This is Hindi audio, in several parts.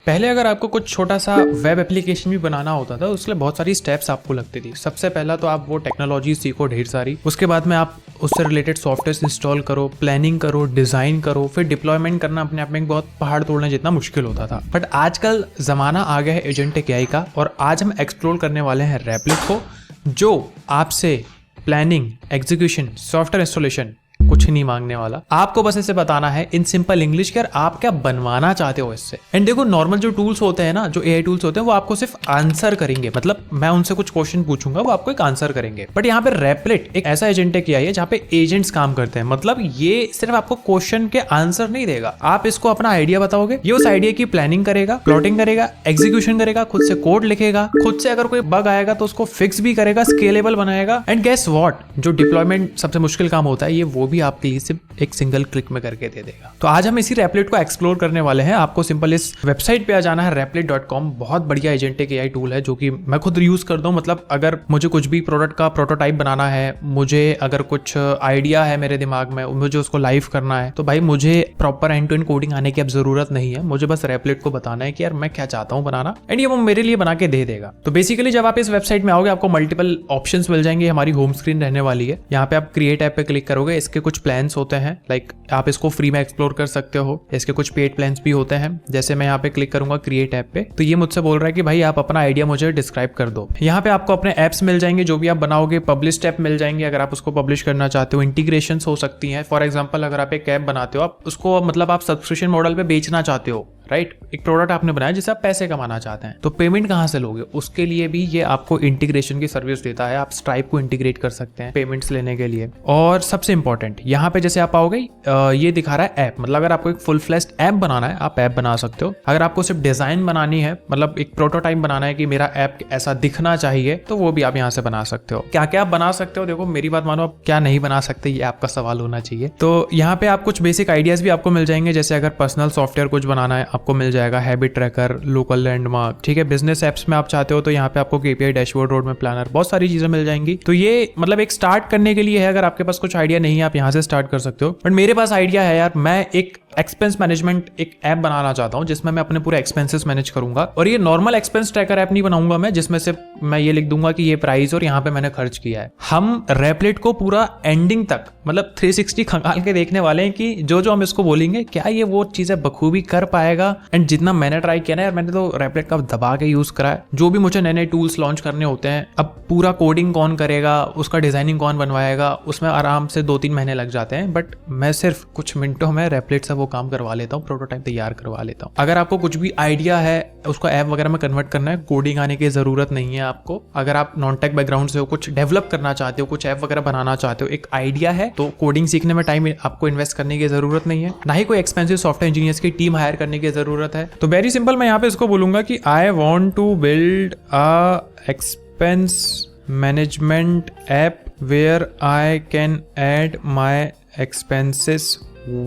पहले अगर आपको कुछ छोटा सा वेब एप्लीकेशन भी बनाना होता था उसके लिए बहुत सारी स्टेप्स आपको लगती थी। सबसे पहला तो आप वो टेक्नोलॉजी सीखो ढेर सारी, उसके बाद में आप उससे रिलेटेड सॉफ्टवेयर इंस्टॉल करो, प्लानिंग करो, डिजाइन करो, फिर डिप्लॉयमेंट करना अपने आप में एक बहुत पहाड़ तोड़ने जितना मुश्किल होता था। बट आजकल जमाना आ गया है एजेंटिक एआई का और आज हम एक्सप्लोर करने वाले हैं रैपलिट को, जो आपसे प्लानिंग, एग्जीक्यूशन, सॉफ्टवेयर इंस्टॉलेशन कुछ नहीं मांगने वाला। आपको बस इसे बताना है इन सिंपल इंग्लिश के आप क्या बनवाना चाहते हो इससे। एंड देखो, नॉर्मल जो टूल्स होते हैं ना, जो एआई टूल्स होते हैं, वो आपको सिर्फ आंसर करेंगे, मतलब मैं उनसे कुछ क्वेश्चन पूछूंगा, वो आपको एक आंसर करेंगे। बट यहाँ पे रैपलिट एक ऐसा एजेंटिक एआई है जहाँ पे एजेंट्स काम करते हैं। मतलब ये सिर्फ आपको क्वेश्चन के आंसर नहीं देगा, आप इसको अपना आइडिया बताओगे, ये उस आइडिया की प्लानिंग करेगा, प्लॉटिंग करेगा, एग्जीक्यूशन करेगा, खुद से कोड लिखेगा, खुद से अगर कोई बग आएगा तो उसको फिक्स भी करेगा, स्केलेबल बनाएगा। एंड गेस व्हाट, जो डिप्लॉयमेंट सबसे मुश्किल काम होता है, ये वो भी आपके लिए सिर्फ एक सिंगल क्लिक में करके दे देगा। तो आज हम इसी रैपलिट को एक्सप्लोर करने वाले हैं। आपको सिंपल इस वेबसाइट पे आ जाना है raplit.com। बहुत बढ़िया एजेंटिक एआई टूल है जो कि मैं खुद यूज करता हूं। मतलब अगर मुझे कुछ भी प्रोडक्ट का प्रोटोटाइप बनाना है, मुझे अगर कुछ आइडिया है मेरे दिमाग में, मुझे उसको लाइव करना है, तो भाई मुझे proper end to end coding आने की अब जरूरत नहीं है। मुझे बस रैपलिट को बताना है कि यार मैं क्या चाहता हूँ बनाना, एंड ये वो मेरे लिए बना के दे देगा। तो बेसिकली जब आप इस वेबसाइट में आओगे आपको मल्टीपल ऑप्शंस मिल जाएंगे। हमारी होम स्क्रीन रहने वाली है। यहाँ पे आप क्रिएट ऐप पे क्लिक करोगे, इसके कुछ प्लान्स होते हैं, लाइक आप इसको फ्री में एक्सप्लोर कर सकते हो। इसके कुछ पेड प्लान्स भी होते हैं। जैसे मैं यहाँ पे क्लिक करूंगा क्रिएट ऐप पे, तो ये मुझसे बोल रहा है कि भाई आप अपना आइडिया मुझे डिस्क्राइब कर दो। यहाँ पे आपको अपने एप्स मिल जाएंगे, जो भी आप बनाओगे। पब्लिश ऐप मिल जाएंगे अगर आप उसको पब्लिश करना चाहते हो। इंटीग्रेशंस हो सकती हैं। फॉर एग्जांपल अगर आप एक ऐप बनाते हो, आप उसको मतलब आप सब्सक्रिप्शन मॉडल पे बेचना चाहते हो, राइट। एक प्रोडक्ट आपने बनाया जिससे आप पैसे कमाना चाहते हैं, तो पेमेंट कहाँ से लोगे, उसके लिए भी ये आपको इंटीग्रेशन की सर्विस देता है। आप स्ट्राइप को इंटीग्रेट कर सकते हैं पेमेंट्स लेने के लिए। और सबसे इंपॉर्टेंट, यहाँ पे जैसे आप आओगे ये दिखा रहा है ऐप, मतलब अगर आपको एक फुल फ्लेश्ड ऐप बनाना है आप ऐप बना सकते हो। अगर आपको सिर्फ डिजाइन बनानी है, मतलब एक प्रोटोटाइप बनाना है कि मेरा ऐप ऐसा दिखना चाहिए, तो वो भी आप यहाँ से बना सकते हो। क्या क्या आप बना सकते हो, देखो मेरी बात मानो, आप क्या नहीं बना सकते ये आपका सवाल होना चाहिए। तो यहाँ पे आप कुछ बेसिक आइडियाज भी आपको मिल जाएंगे। जैसे अगर पर्सनल सॉफ्टवेयर कुछ बनाना है आपको मिल जाएगा, हैबिट ट्रैकर, लोकल लैंडमार्क, ठीक है। बिजनेस एप्स में आप चाहते हो तो यहाँ पे आपको KPI, dashboard, road map, planner, बहुत सारी चीजें मिल जाएंगी। तो ये मतलब एक स्टार्ट करने के लिए है। अगर आपके पास कुछ आइडिया नहीं है आप यहाँ से स्टार्ट कर सकते हो। बट मेरे पास आइडिया है यार, मैं एक एक्सपेंस मैनेजमेंट एक ऐप बनाना चाहता हूं जिसमें मैं अपने पूरे एक्सपेंसेस मैनेज करूंगा। और ये नॉर्मल एक्सपेंस ट्रैकर ऐप नहीं बनाऊंगा मैं, जिसमें से मैं ये लिख दूंगा कि ये प्राइस और यहाँ पे मैंने खर्च किया है। हम रैपलिट को पूरा एंडिंग तक मतलब 360 खंगाल के देखने वाले हैं कि जो जो हम इसको बोलेंगे क्या ये वो चीजें बखूबी कर पाएगा। एंड जितना मैंने ट्राई किया ना यार, मैंने तो रैपलिट का दबा के यूज करा है। जो भी मुझे नए नए टूल्स लॉन्च करने होते हैं, अब पूरा कोडिंग कौन करेगा, उसका डिजाइनिंग कौन बनवाएगा, उसमें आराम से 2-3 महीने लग जाते हैं। बट मैं सिर्फ कुछ मिनटों में रैपलिट से वो काम करवा लेता हूँ, प्रोटोटाइप तैयार करवा लेता हूँ। अगर आपको कुछ भी आइडिया है उसको ऐप वगैरह में कन्वर्ट करना है, कोडिंग आने की जरूरत नहीं है आपको। अगर आप नॉन टेक बैकग्राउंड से हो, कुछ डेवलप करना चाहते हो, कुछ ऐप वगैरह बनाना चाहते हो, एक आइडिया है, तो कोडिंग सीखने में टाइम आपको इन्वेस्ट करने की जरूरत नहीं है, ना ही कोई एक्सपेंसिव सॉफ्टवेयर इंजीनियर्स की टीम हायर करने की जरूरत है। तो वेरी सिंपल, मैं यहाँ पे इसको बोलूंगा कि I want to build a expense management app where I can add my expenses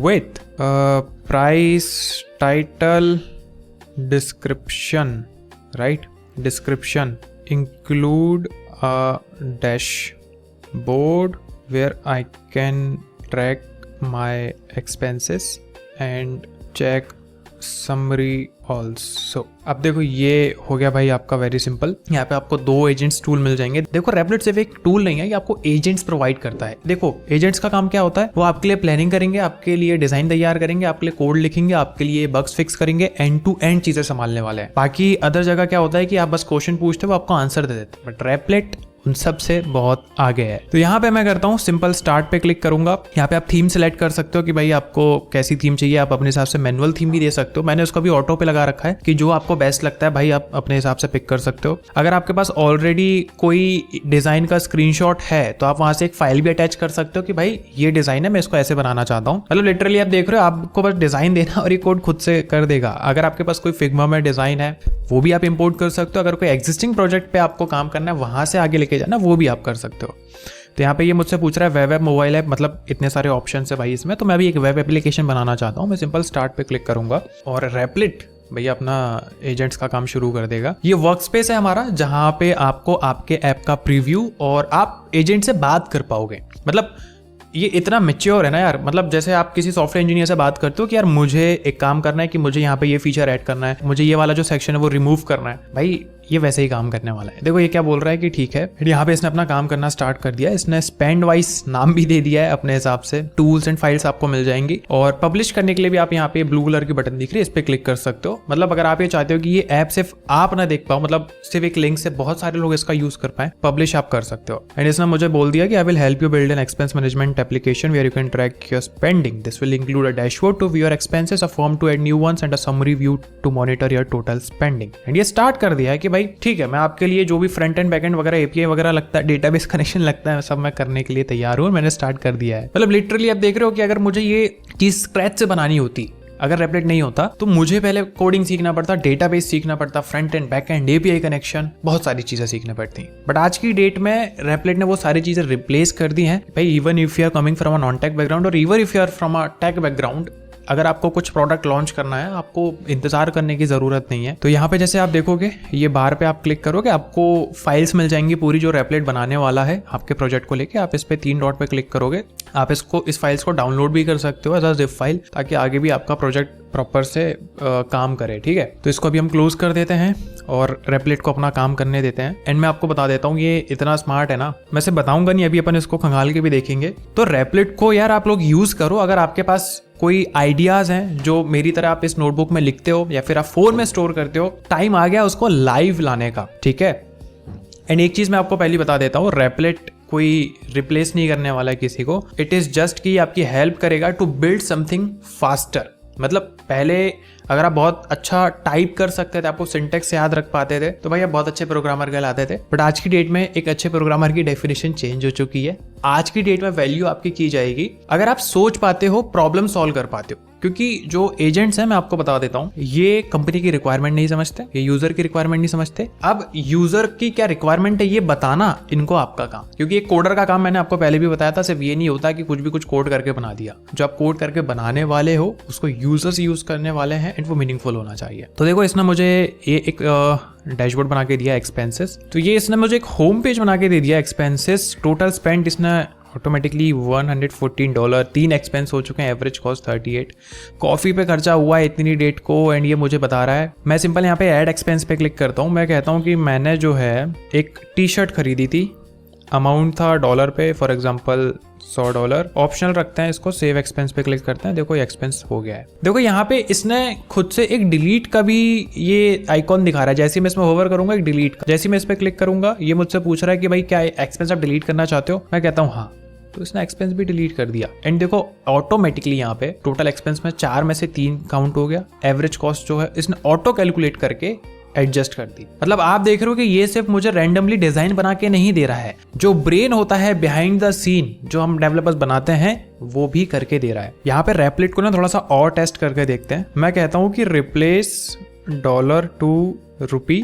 with a price, title, description, right? Description include a dashboard where I can track my expenses and check summary also। अब देखो ये हो गया भाई आपका वेरी सिंपल। यहाँ पे आपको 2 एजेंट्स टूल मिल जाएंगे। देखो रैपलिट सिर्फ एक टूल नहीं है, ये आपको एजेंट्स प्रोवाइड करता है। देखो एजेंट्स का काम क्या होता है, वो आपके लिए प्लानिंग करेंगे, आपके लिए डिजाइन तैयार करेंगे, आपके लिए कोड लिखेंगे, आपके लिए बग्स फिक्स करेंगे, एंड टू एंड चीजें संभालने वाले हैं। बाकी अदर जगह क्या होता है कि आप बस क्वेश्चन पूछते हो, वो आपको आंसर दे देते हैं। बट रैपलिट उन सब से बहुत आगे है। तो यहाँ पे मैं करता हूँ सिंपल स्टार्ट पे क्लिक करूंगा। यहाँ पे आप थीम सिलेक्ट कर सकते हो कि भाई आपको कैसी थीम चाहिए। आप अपने हिसाब से मैनुअल थीम भी दे सकते हो। मैंने उसको भी ऑटो पे लगा रखा है कि जो आपको बेस्ट लगता है भाई आप अपने हिसाब से पिक कर सकते हो। अगर आपके पास ऑलरेडी कोई डिजाइन का स्क्रीनशॉट है तो आप वहां से एक फाइल भी अटैच कर सकते हो कि भाई ये डिजाइन है, मैं इसको ऐसे बनाना चाहता हूँ। मतलब लिटरली आप देख रहे हो, आपको बस डिजाइन देना और ये कोड खुद से कर देगा। अगर आपके पास कोई फिग्मा में डिजाइन है वो भी आप इंपोर्ट कर सकते हो। अगर कोई एग्जिस्टिंग प्रोजेक्ट पे आपको काम करना है, वहां से आगे लेके जाना, वो भी आप कर सकते हो। तो यहाँ पे ये मुझसे पूछ रहा है वेब ऐप, मोबाइल ऐप, मतलब इतने सारे ऑप्शन है भाई इसमें। तो मैं भी एक वेब एप्लीकेशन बनाना चाहता हूँ। मैं सिंपल स्टार्ट पे क्लिक करूंगा और रैपलिट भैया अपना एजेंट्स का काम शुरू कर देगा। ये वर्क स्पेस है हमारा, जहां पे आपको आपके ऐप का प्रीव्यू और आप एजेंट से बात कर पाओगे। मतलब ये इतना मैच्योर है ना यार, मतलब जैसे आप किसी सॉफ्टवेयर इंजीनियर से बात करते हो कि यार मुझे एक काम करना है कि मुझे यहाँ पे ये फीचर ऐड करना है, मुझे ये वाला जो सेक्शन है वो रिमूव करना है, भाई ये वैसे ही काम करने वाला है। देखो ये क्या बोल रहा है कि ठीक है, यहाँ पे इसने अपना काम करना स्टार्ट कर दिया, इसने स्पेंड वाइज नाम भी दे दिया है अपने हिसाब से, टूल्स एंड फाइल्स आपको मिल जाएंगी, और पब्लिश करने के लिए भी आप यहाँ पे ब्लू कलर की बटन दिख रही है, इस पे क्लिक कर सकते हो। मतलब अगर आप ये चाहते हो कि ये ऐप सिर्फ आप ना देख पाओ, मतलब सिर्फ एक लिंक से बहुत सारे लोग इसका यूज कर पाए, पब्लिश आप कर सकते हो। एंड इसने मुझे बोल दिया कि I will help you build an expense management application where you can track your spending, this will include a dashboard to view your expenses, a form to add new ones and a summary view to monitor your total spending. And ये स्टार्ट कर दिया है कि भाई ठीक है, मैं आपके लिए जो भी फ्रंट एंड बैक एंड वगैरह एपीआई वगैरह लगता है, डेटाबेस कनेक्शन लगता है, सब मैं करने के लिए तैयार हूँ, मैंने स्टार्ट कर दिया है। मतलब लिटरली आप देख रहे हो कि अगर मुझे ये चीज स्क्रैच से बनानी होती, अगर रेपलेट नहीं होता तो मुझे पहले कोडिंग सीखना पड़ता, डेटाबेस सीखना पड़ता, front end back and API connection, बहुत सारी चीजें सीखनी पड़ती। बट आज की डेट में रेपलेट ने वो सारी चीजें रिप्लेस कर दी हैं भाई। Even if you are coming from a non tech background और even if you are from a tech background, अगर आपको कुछ प्रोडक्ट लॉन्च करना है, आपको इंतजार करने की जरूरत नहीं है। तो यहाँ पे जैसे आप देखोगे, ये बार पे आप क्लिक करोगे, आपको फाइल्स मिल जाएंगी पूरी जो रेपलेट बनाने वाला है आपके प्रोजेक्ट को लेके। आप इस पे 3 डॉट पे क्लिक करोगे, आप इस फाइल्स को डाउनलोड भी कर सकते हो एज अ जिप फाइल, ताकि आगे भी आपका प्रोजेक्ट प्रॉपर से काम करे। ठीक है, तो इसको अभी हम क्लोज कर देते हैं और रेपलेट को अपना काम करने देते हैं। एंड मैं आपको बता देता हूँ, ये इतना स्मार्ट है ना, मैं से बताऊंगा नहीं, अभी अपन इसको खंगाल के भी देखेंगे। तो रेपलेट को यार आप लोग यूज करो। अगर आपके पास कोई आइडियाज हैं जो मेरी तरह आप इस नोटबुक में लिखते हो या फिर आप फोन में स्टोर करते हो, टाइम आ गया उसको लाइव लाने का। ठीक है, एंड एक चीज मैं आपको पहले बता देता हूँ, रेपलेट कोई रिप्लेस नहीं करने वाला है किसी को। इट इज जस्ट कि आपकी हेल्प करेगा टू बिल्ड समथिंग फास्टर। मतलब पहले अगर आप बहुत अच्छा टाइप कर सकते थे, आपको सिंटेक्स याद रख पाते थे, तो भाई आप बहुत अच्छे प्रोग्रामर कहलाते थे। बट आज की डेट में एक अच्छे प्रोग्रामर की डेफिनेशन चेंज हो चुकी है। आज की डेट में वैल्यू आपकी की जाएगी अगर आप सोच पाते हो, प्रॉब्लम सॉल्व कर पाते हो। क्योंकि जो एजेंट्स हैं, मैं आपको बता देता हूँ, ये कंपनी की रिक्वायरमेंट नहीं समझते, ये यूजर की रिक्वायरमेंट नहीं समझते। अब यूजर की क्या रिक्वायरमेंट है ये बताना इनको आपका काम, क्योंकि एक कोडर का काम मैंने आपको पहले भी बताया था, सिर्फ ये नहीं होता कि कुछ भी कुछ कोड करके बना दिया। जो आप कोड करके बनाने वाले हो उसको यूजर्स यूज करने वाले हैं, एंड वो मीनिंगफुल होना चाहिए। तो देखो, इसने मुझे ये एक डैशबोर्ड बना के दिया एक्सपेंसेस, तो ये इसने मुझे एक होम पेज बना के दे दिया एक्सपेंसेस। टोटल स्पेंड इसने ऑटोमेटिकली $114, 3 एक्सपेंस हो चुके हैं, एवरेज कॉस्ट 38। कॉफ़ी पे खर्चा हुआ है इतनी डेट को, एंड ये मुझे बता रहा है। मैं सिंपल यहाँ पे ऐड एक्सपेंस पे क्लिक करता हूँ। मैं कहता हूँ कि मैंने जो है एक टी शर्ट खरीदी थी, अमाउंट था डॉलर पे, फॉर एग्जाम्पल $100। ऑप्शनल रखते हैं इसको, सेव एक्सपेंस पे क्लिक करते हैं। देखो ये एक्सपेंस हो गया है। देखो यहाँ पे इसने खुद से एक डिलीट का भी ये आइकॉन दिखा रहा है। जैसे मैं इसमें होवर करूंगा, एक डिलीट का, जैसे मैं इस पे क्लिक करूंगा, ये मुझसे पूछ रहा है कि भाई क्या एक्सपेंस आप डिलीट करना चाहते हो। मैं कहता हूँ हाँ, तो इसने एक्सपेंस भी डिलीट कर दिया। एंड देखो ऑटोमेटिकली यहाँ पे टोटल एक्सपेंस में 4 में से 3 काउंट हो गया। एवरेज कॉस्ट जो है इसने ऑटो कैलकुलेट करके एडजस्ट कर दी। मतलब आप देख रहे हो कि ये सिर्फ मुझे रैंडमली डिजाइन बना के नहीं दे रहा है, जो ब्रेन होता है बिहाइंड द सीन, जो हम डेवलपर्स बनाते हैं, वो भी करके दे रहा है। यहाँ पे रेपलेट को ना थोड़ा सा और टेस्ट करके देखते हैं। मैं कहता हूँ कि replace $2 to rupee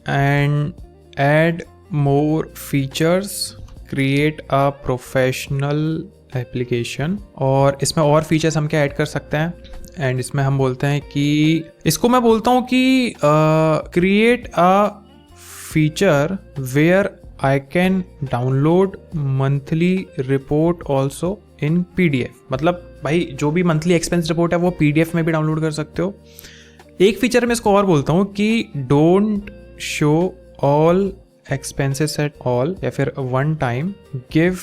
and add more features, create a professional application, और इसमें और फीचर्स हम क्या ऐड कर सकते हैं। एंड इसमें हम बोलते हैं कि इसको मैं बोलता हूँ कि create a feature where I can download monthly report also in PDF। मतलब भाई जो भी मंथली एक्सपेंस रिपोर्ट है वो PDF में भी डाउनलोड कर सकते हो। एक फीचर में इसको और बोलता हूँ कि don't show all expenses at all, या फिर one time, give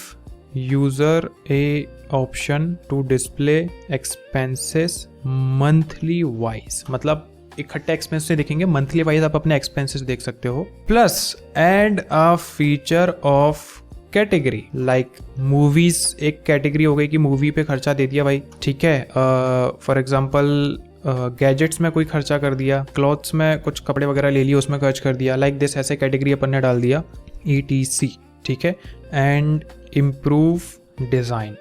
user a option to display expenses monthly wise. मतलब इकट्ठे एक्सपेंस दिखेंगे, मंथली वाइज आप अपने एक्सपेंसेस देख सकते हो। Plus add a feature of category like movies. एक कैटेगरी हो गई कि मूवी पे खर्चा दे दिया भाई, ठीक है। फॉर एग्जाम्पल गैजेट्स में कोई खर्चा कर दिया, क्लॉथ्स में कुछ कपड़े वगैरह ले लिए उसमें खर्च कर दिया, लाइक दिस, ऐसे कैटेगरी अपन ने डाल दिया ETC, ठीक है। एंड इम्प्रूव डिज़ाइन,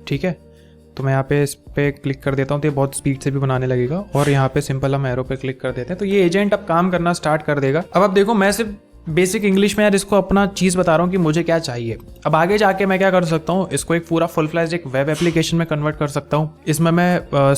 ठीक है। तो मैं यहाँ पे इस पे क्लिक कर देता हूँ, तो ये बहुत स्पीड से भी बनाने लगेगा। और यहाँ पे सिंपल हम एरो पे क्लिक कर देते हैं, तो ये एजेंट अब काम करना स्टार्ट कर देगा। अब आप देखो, मैं सिर्फ बेसिक इंग्लिश में यार इसको अपना चीज़ बता रहा हूँ कि मुझे क्या चाहिए। अब आगे जाके मैं क्या कर सकता हूँ, इसको एक पूरा फुल फ्लैश एक वेब एप्लीकेशन में कन्वर्ट कर सकता हूँ। इसमें मैं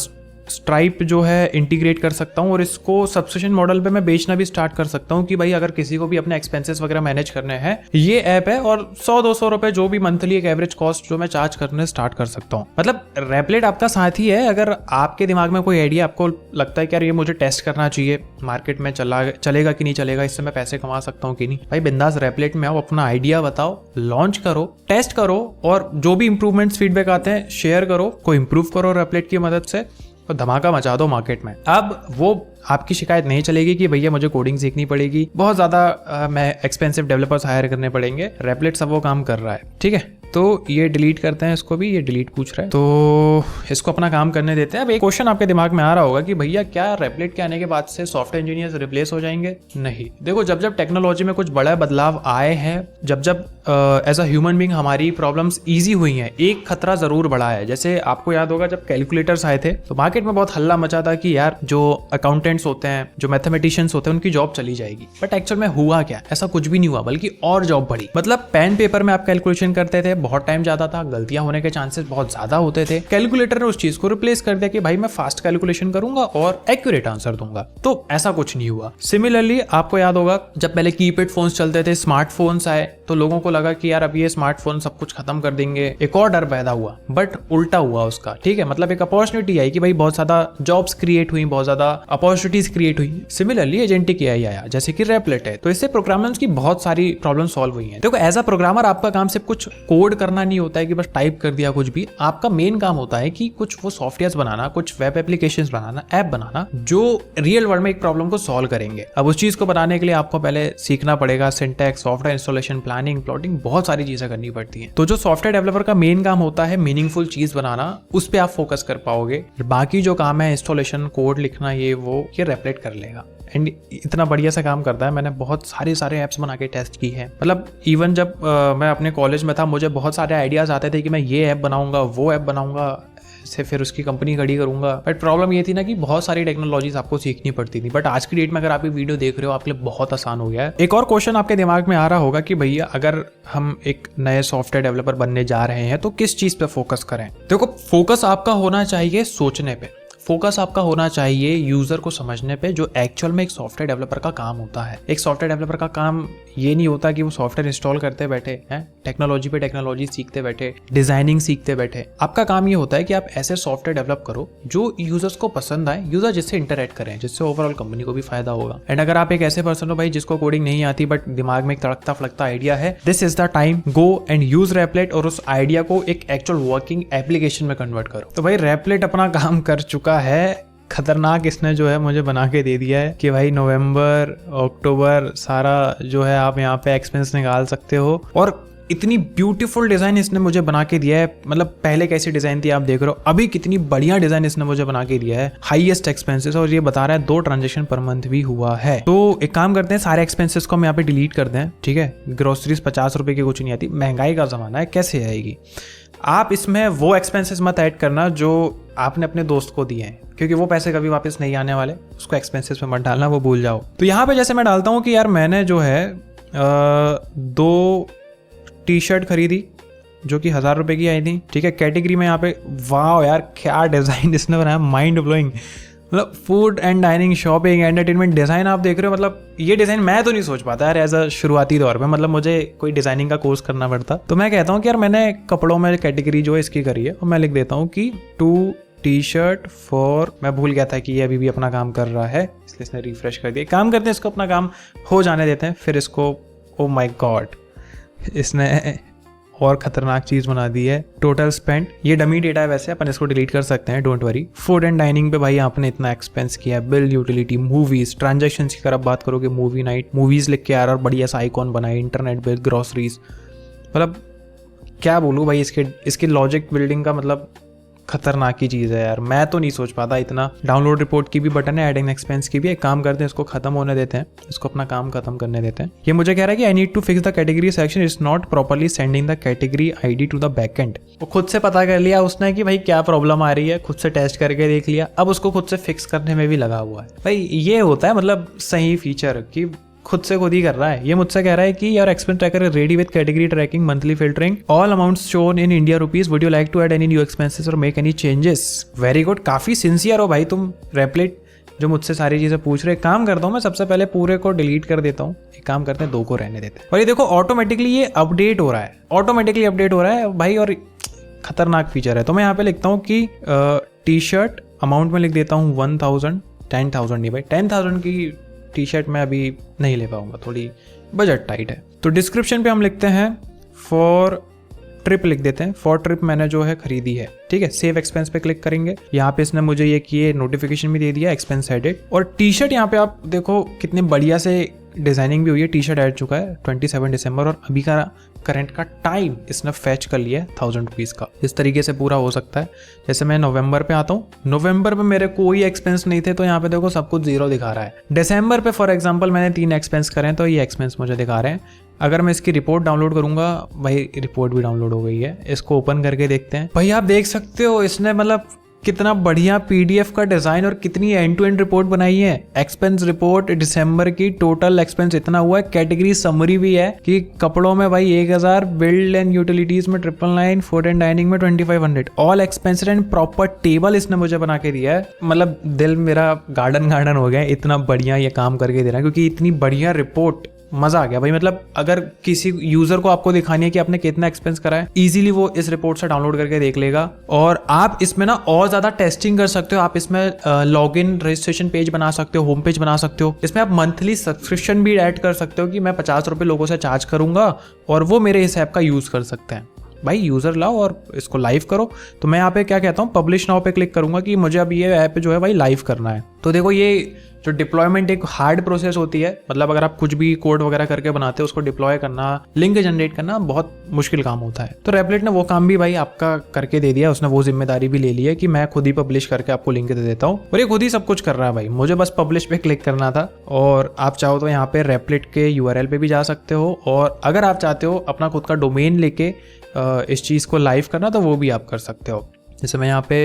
स्ट्राइप जो है इंटीग्रेट कर सकता हूँ और इसको सब्सक्रिप्शन मॉडल पे मैं बेचना भी स्टार्ट कर सकता हूँ कि भाई अगर किसी को भी अपने एक्सपेंसेस वगैरह मैनेज करने हैं, ये ऐप है और 100-200 रुपए जो भी मंथली एक एवरेज कॉस्ट जो मैं चार्ज करने स्टार्ट कर सकता हूँ। मतलब रेपलेट आपका साथी है। अगर आपके दिमाग में कोई आइडिया आपको लगता है कि यार ये मुझे टेस्ट करना चाहिए, मार्केट में चलेगा कि नहीं चलेगा, इससे मैं पैसे कमा सकता हूँ कि नहीं, भाई बिंदास रेपलेट में आओ, अपना आइडिया बताओ, लॉन्च करो, टेस्ट करो और जो भी इंप्रूवमेंट्स फीडबैक आते हैं शेयर करो, को इंप्रूव करो रेपलेट की मदद से, तो धमाका मचा दो मार्केट में। अब वो आपकी शिकायत नहीं चलेगी कि भैया मुझे कोडिंग सीखनी पड़ेगी, बहुत ज़्यादा मैं एक्सपेंसिव डेवलपर्स हायर करने पड़ेंगे। रेपलेट सब वो काम कर रहा है, ठीक है। तो ये डिलीट करते हैं इसको भी, ये डिलीट पूछ रहा है तो इसको अपना काम करने देते हैं। अब एक क्वेश्चन आपके दिमाग में आ रहा होगा कि भैया क्या रेपलेट के आने के बाद से सॉफ्टवेयर इंजीनियर्स रिप्लेस हो जाएंगे? नहीं, देखो जब जब टेक्नोलॉजी में कुछ बड़ा बदलाव आए हैं, जब जब एज अ ह्यूमन बीइंग हमारी प्रॉब्लम्स ईजी हुई हैं, एक खतरा जरूर बढ़ा है। जैसे आपको याद होगा जब कैलकुलेटर्स आए थे तो मार्केट में बहुत हल्ला मचा था कि यार जो अकाउंटेंट्स होते हैं, जो मैथमेटिशियंस होते हैं, उनकी जॉब चली जाएगी। बट एक्चुअल में हुआ क्या? ऐसा कुछ भी नहीं हुआ, बल्कि और जॉब बढ़ी। मतलब पेन पेपर में आप कैलकुलेशन करते थे, बहुत टाइम जाता था, गलतियां होने के चांसेस बहुत ज्यादा होते थे। कैलकुलेटर ने उस चीज को रिप्लेस कर दिया कि भाई मैं फास्ट कैलकुलेशन करूंगा और एक्यूरेट आंसर दूंगा। तो ऐसा कुछ नहीं हुआ। सिमिलरली आपको याद होगा जब पहले कीपैड फोन्स चलते थे, स्मार्टफोन्स आए तो लोगों को लगा कि यार अब ये स्मार्टफोन सब कुछ खत्म कर देंगे, एक और डर पैदा हुआ। बट उल्टा हुआ उसका, ठीक है। मतलब एक अपॉर्चुनिटी आई कि भाई बहुत ज्यादा जॉब्स क्रिएट हुई, बहुत ज्यादा अपॉर्चुनिटीज क्रिएट हुई। सिमिलरली एजेंटिक एआई आया जैसे कि रेपलेट है, तो इससे प्रोग्रामर्स की बहुत सारी प्रॉब्लम सॉल्व हुई हैं। देखो एज अ प्रोग्रामर आपका काम सिर्फ कुछ कोड करना नहीं होता है कि बस टाइप कर दिया कुछ भी। आपका मेन काम होता है कि कुछ वो सॉफ्टवेयर्स बनाना, कुछ वेब एप्लीकेशंस बनाना, ऐप बनाना जो रियल वर्ल्ड में एक प्रॉब्लम को सॉल्व करेंगे। अब उस चीज को बनाने के लिए आपको पहले सीखना पड़ेगा syntax, software installation, planning, plotting, बहुत सारी चीजें करनी पड़ती हैं। तो जो सॉफ्टवेयर डेवलपर का मेन काम होता है मीनिंगफुल चीज बनाना, उस पे आप फोकस कर पाओगे। बाकी जो काम है इंस्टॉलेशन, कोड लिखना, ये रेपलेट कर लेगा। एंड इतना बढ़िया सा काम करता है। मैंने बहुत सारे ऐप्स बना के टेस्ट की है। मतलब इवन जब मैं अपने कॉलेज में था, मुझे बहुत सारे आइडियाज आते थे कि मैं ये ऐप बनाऊंगा, वो ऐप बनाऊंगा, से फिर उसकी कंपनी खड़ी करूंगा। बट प्रॉब्लम ये थी ना कि बहुत सारी टेक्नोलॉजीज आपको सीखनी पड़ती थी। बट आज की डेट में अगर आप ये वीडियो देख रहे हो, आपके लिए बहुत आसान हो गया है। एक और क्वेश्चन आपके दिमाग में आ रहा होगा कि भैया अगर हम एक नए सॉफ्टवेयर डेवलपर बनने जा रहे हैं तो किस चीज पे फोकस करें? देखो फोकस आपका होना चाहिए सोचने पे, फोकस आपका होना चाहिए यूजर को समझने पे, जो एक्चुअल में एक सॉफ्टवेयर डेवलपर का काम होता है। एक सॉफ्टवेयर डेवलपर का काम ये नहीं होता कि वो सॉफ्टवेयर इंस्टॉल करते बैठे हैं, टेक्नोलॉजी पे टेक्नोलॉजी सीखते बैठे, डिजाइनिंग सीखते बैठे। आपका काम ये होता है कि आप ऐसे सॉफ्टवेयर डेवलप करो जो यूजर्स को पसंद आए, यूजर जिससे इंटरेक्ट करें, जिससे ओवरऑल कंपनी को भी फायदा होगा। एंड अगर आप एक ऐसे पर्सन हो भाई जिसको कोडिंग नहीं आती बट दिमाग में एक तड़कता फड़कता आइडिया है, this is the time, go and use रेपलेट और उस आइडिया को एक एक्चुअल वर्किंग एप्लीकेशन में कन्वर्ट करो। तो भाई रेपलेट अपना काम कर चुका है। खतरनाक इसने जो है मुझे बना के दे दिया है कि भाई नवंबर, अक्टूबर सारा जो है आप यहाँ पे एक्सपेंस निकाल सकते हो। और इतनी ब्यूटीफुल डिजाइन इसने मुझे बना के दिया है। मतलब पहले कैसी डिजाइन थी आप देख रहे हो, अभी कितनी बढ़िया डिजाइन इसने मुझे बना के दिया है। हाईएस्ट एक्सपेंसेस, और ये बता रहा है 2 ट्रांजेक्शन पर मंथ भी हुआ है। तो एक काम करते हैं, सारे एक्सपेंसेस को हम यहाँ पे डिलीट कर दें, ठीक है। ग्रोसरीज 50 रुपए की कुछ नहीं आती, महंगाई का जमाना है, कैसे आएगी। आप इसमें वो एक्सपेंसेस मत ऐड करना जो आपने अपने दोस्त को दिए हैं, क्योंकि वो पैसे कभी वापस नहीं आने वाले। उसको एक्सपेंसेस में मत डालना, वो भूल जाओ। तो यहाँ पे जैसे मैं डालता हूँ कि यार मैंने जो है 2 टी-शर्ट खरीदी जो कि 1000 रुपए की आई थी, ठीक है। कैटेगरी में यहाँ पे वाह यार क्या डिजाइन इसने बनाया, माइंड ब्लोइंग। मतलब food and dining, shopping, entertainment, design आप देख रहे हो। मतलब ये डिजाइन मैं तो नहीं सोच पाता यार एज अ शुरुआती दौर में। मतलब मुझे कोई डिजाइनिंग का कोर्स करना पड़ता। तो मैं कहता हूँ कि यार मैंने कपड़ों में कैटेगरी जो है इसकी करी है, और मैं लिख देता हूँ कि 2 टी-शर्ट फॉर, मैं भूल गया था कि ये अभी भी अपना काम कर रहा है, इसलिए इसने रिफ्रेश कर दिया। काम करते हैं, इसको अपना काम हो जाने देते हैं, फिर इसको, ओ माय गॉड, इसने और खतरनाक चीज बना दी है। टोटल स्पेंड, ये डमी डेटा है वैसे, अपन इसको डिलीट कर सकते हैं, don't worry. Food and dining पे भाई आपने इतना एक्सपेंस किया, बिल, यूटिलिटी, मूवीज, ट्रांजैक्शंस की अगर बात करोगे, मूवी नाइट, मूवीज लिख के यार और बढ़िया सा आइकॉन बनाए, इंटरनेट बिल, ग्रोसरीज, मतलब क्या बोलूँ भाई, इसके लॉजिक बिल्डिंग का मतलब खतरनाक ही चीज़ है यार। मैं तो नहीं सोच पाता इतना। डाउनलोड रिपोर्ट की भी बटन है, एडिंग एक्सपेंस की भी। एक काम करते हैं, इसको खत्म होने देते हैं, इसको अपना काम खत्म करने देते हैं। ये मुझे कह रहा है कि I need to fix the category section, is not properly sending the category ID to the backend. वो खुद से पता कर लिया उसने कि भाई क्या प्रॉब्लम आ रही है, खुद से टेस्ट करके देख लिया, अब उसको खुद से फिक्स करने में भी लगा हुआ है। भाई ये होता है मतलब सही फीचर कि खुद से खुद ही कर रहा है। ये मुझसे कह रहा है कि your expense tracker is ready with category tracking, monthly filtering, all amounts shown in India rupees, would you like to add any new expenses और make any changes. Very good, काफी सिंसियर हो भाई तुम Replit, जो मुझसे सारी चीजें पूछ रहे। काम करता हूँ मैं, सबसे पहले पूरे को डिलीट कर देता हूँ। एक काम करते हैं, 2 को रहने देते हैं। और ये देखो ऑटोमेटिकली ये अपडेट हो रहा है, ऑटोमेटिकली अपडेट हो रहा है भाई, और खतरनाक फीचर है। तो मैं यहाँ पे लिखता हूँ कि टी शर्ट अमाउंट में लिख देता हूँ 1000, 10,000 नहीं भाई, 10,000 की टी शर्ट मैं अभी नहीं ले पाऊंगा, थोड़ी बजट टाइट है। तो डिस्क्रिप्शन पे हम लिखते हैं फॉर ट्रिप लिख देते हैं, फॉर ट्रिप मैंने जो है खरीदी है, ठीक है। सेव एक्सपेंस पे क्लिक करेंगे, यहाँ पे इसने मुझे ये किए नोटिफिकेशन भी दे दिया, एक्सपेंस एडेड। और टी शर्ट यहाँ पे आप देखो कितने बढ़िया से डिजाइनिंग भी हुई है। टी शर्ट ऐड चुका है 27 दिसंबर, और अभी का करंट का टाइम इसने फैच कर लिया है 1000 रुपीज़ का। इस तरीके से पूरा हो सकता है। जैसे मैं नवंबर पे आता हूँ, नवंबर पे मेरे कोई एक्सपेंस नहीं थे, तो यहाँ पे देखो सब कुछ 0 दिखा रहा है। दिसंबर पे फॉर एग्जांपल मैंने 3 एक्सपेंस करे हैं, तो ये एक्सपेंस मुझे दिखा रहे हैं। अगर मैं इसकी रिपोर्ट डाउनलोड करूंगा, भाई रिपोर्ट भी डाउनलोड हो गई है, इसको ओपन करके देखते हैं। भाई आप देख सकते हो इसने मतलब कितना बढ़िया PDF का डिजाइन और कितनी एंड टू एंड रिपोर्ट बनाई है। एक्सपेंस रिपोर्ट दिसंबर की, टोटल एक्सपेंस इतना हुआ है, कैटेगरी समरी भी है कि कपड़ों में भाई 1000, बिल्ड एंड यूटिलिटीज में 999, फूड एंड डाइनिंग में 2500, all expenses and proper table इसने मुझे बना के दिया है। मतलब दिल मेरा गार्डन हो गया, इतना बढ़िया ये काम करके दे रहा है, क्योंकि इतनी बढ़िया रिपोर्ट, मजा आ गया भाई। मतलब अगर किसी यूजर को आपको दिखानी है कि आपने कितना एक्सपेंस करा है, इजीली वो इस रिपोर्ट से डाउनलोड करके देख लेगा। और आप इसमें ना और ज्यादा टेस्टिंग कर सकते हो। आप इसमें लॉगिन रजिस्ट्रेशन पेज बना सकते हो, होम पेज बना सकते हो। इसमें आप मंथली सब्सक्रिप्शन भी ऐड कर सकते हो कि मैं 50 रुपए लोगों से चार्ज करूंगा और वो मेरे इस ऐप का यूज कर सकते हैं। भाई यूजर लाओ और इसको लाइव करो। तो मैं यहाँ पे क्या कहता हूँ, पब्लिश नाउ पे क्लिक करूंगा कि मुझे अब ये ऐप जो है भाई लाइव करना है। तो देखो ये जो डिप्लॉयमेंट एक हार्ड प्रोसेस होती है, मतलब अगर आप कुछ भी कोड वगैरह करके बनाते हो, उसको डिप्लॉय करना, लिंक जनरेट करना बहुत मुश्किल काम होता है। तो Replit ने वो काम भी भाई आपका करके दे दिया। उसने वो जिम्मेदारी भी ले ली है कि मैं खुद ही पब्लिश करके आपको लिंक दे देता हूँ, और ये खुद ही सब कुछ कर रहा है भाई। मुझे बस पब्लिश पे क्लिक करना था। और आप चाहो तो यहाँ पे Replit के URL पे भी जा सकते हो, और अगर आप चाहते हो अपना खुद का डोमेन लेके इस चीज़ को लाइव करना, तो वो भी आप कर सकते हो। जैसे मैं यहाँ पे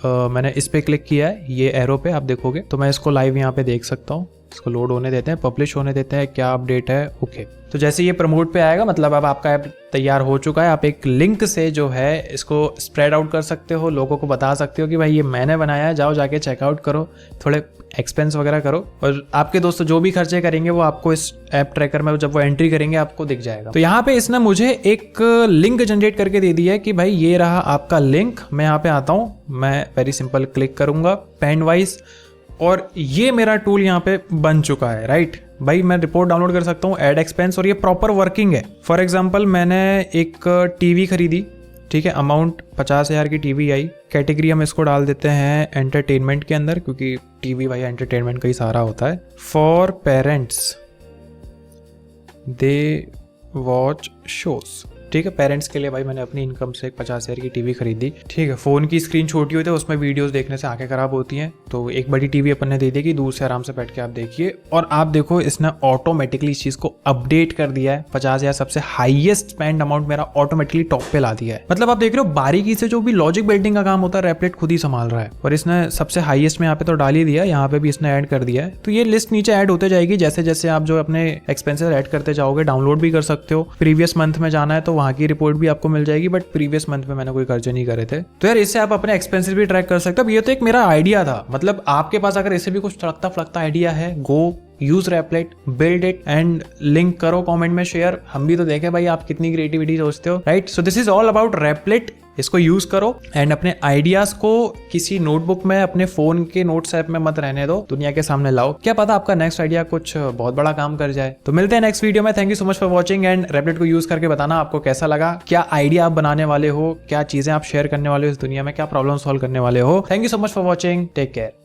मैंने इस पे क्लिक किया है, ये एरो पे आप देखोगे, तो मैं इसको लाइव यहाँ पे देख सकता हूँ। इसको लोड होने देते हैं, पब्लिश होने देते हैं, क्या अपडेट है, ओके। तो जैसे ये प्रमोट पे आएगा, मतलब अब आपका ऐप तैयार हो चुका है। आप एक लिंक से जो है इसको स्प्रेड आउट कर सकते हो, लोगों को बता सकते हो कि भाई ये मैंने बनाया है, जाओ जाके चेकआउट करो, थोड़े एक्सपेंस वगैरह करो, और आपके दोस्त जो भी खर्चे करेंगे वो आपको इस ऐप ट्रैकर में जब वो एंट्री करेंगे आपको दिख जाएगा। तो यहाँ पे इसने मुझे एक लिंक जनरेट करके दे दिया है कि भाई ये रहा आपका लिंक। मैं यहाँ पे आता हूँ, मैं वेरी सिंपल क्लिक करूंगा पेन वाइज, और ये मेरा टूल यहाँ पे बन चुका है, राइट। भाई मैं रिपोर्ट डाउनलोड कर सकता हूँ, ऐड एक्सपेंस, और ये प्रॉपर वर्किंग है। फॉर एग्जांपल मैंने एक टीवी खरीदी, ठीक है, अमाउंट 50,000 की टीवी आई। कैटेगरी हम इसको डाल देते हैं एंटरटेनमेंट के अंदर, क्योंकि टीवी भाई एंटरटेनमेंट का ही सारा होता है। For parents they watch shows, ठीक है। पेरेंट्स के लिए भाई मैंने अपनी इनकम से एक 50,000 की टीवी खरीदी, ठीक है। फोन की स्क्रीन छोटी होती है, उसमें वीडियोस देखने से आंखें खराब होती हैं, तो एक बड़ी टीवी अपन ने दे दी कि दूर से आराम से बैठ के आप देखिए। और आप देखो इसने ऑटोमेटिकली इस चीज को अपडेट कर दिया है। 50,000 सबसे हाईएस्ट स्पेंड अमाउंट मेरा ऑटोमेटिकली टॉप पे ला दिया है। मतलब आप देख रहे हो बारीकी से जो भी लॉजिक बिल्डिंग का काम होता है Replit खुद ही संभाल रहा है, और इसने सबसे हाईएस्ट में यहाँ पे तो डाल ही दिया, यहाँ पे भी इसने ऐड कर दिया है। तो ये लिस्ट नीचे ऐड होते जाएगी जैसे जैसे आप जो अपने एक्सपेंसेस ऐड करते जाओगे। डाउनलोड भी कर सकते हो, प्रीवियस मंथ में जाना है तो वहाँ की रिपोर्ट भी मिल जाएगी, बट प्रीवियस मंथ में मैंने कोई खर्चे नहीं करे थे। तो यार इससे आप अपने एक्सपेंसेस भी ट्रैक कर सकते हो। ये तो एक मेरा आइडिया था, मतलब आपके पास अगर इससे भी कुछ तड़कता फड़कता आइडिया है, go use Replit, build it and link करो कमेंट में शेयर। हम भी तो देखें भाई आप कितनी क्रिएटिविटी सोचते हो, right. So this is all about Replit। इसको यूज करो एंड अपने आइडियाज को किसी नोटबुक में, अपने फोन के नोट्स ऐप में मत रहने दो, दुनिया के सामने लाओ। क्या पता आपका नेक्स्ट आइडिया कुछ बहुत बड़ा काम कर जाए। तो मिलते हैं नेक्स्ट वीडियो में। Thank you so much for watching, and Replit को यूज करके बताना आपको कैसा लगा, क्या आइडिया आप बनाने वाले हो, क्या चीजें आप शेयर करने वाले हो इस दुनिया में, क्या प्रॉब्लम सॉल्व करने वाले हो। Thank you so much for watching, take care.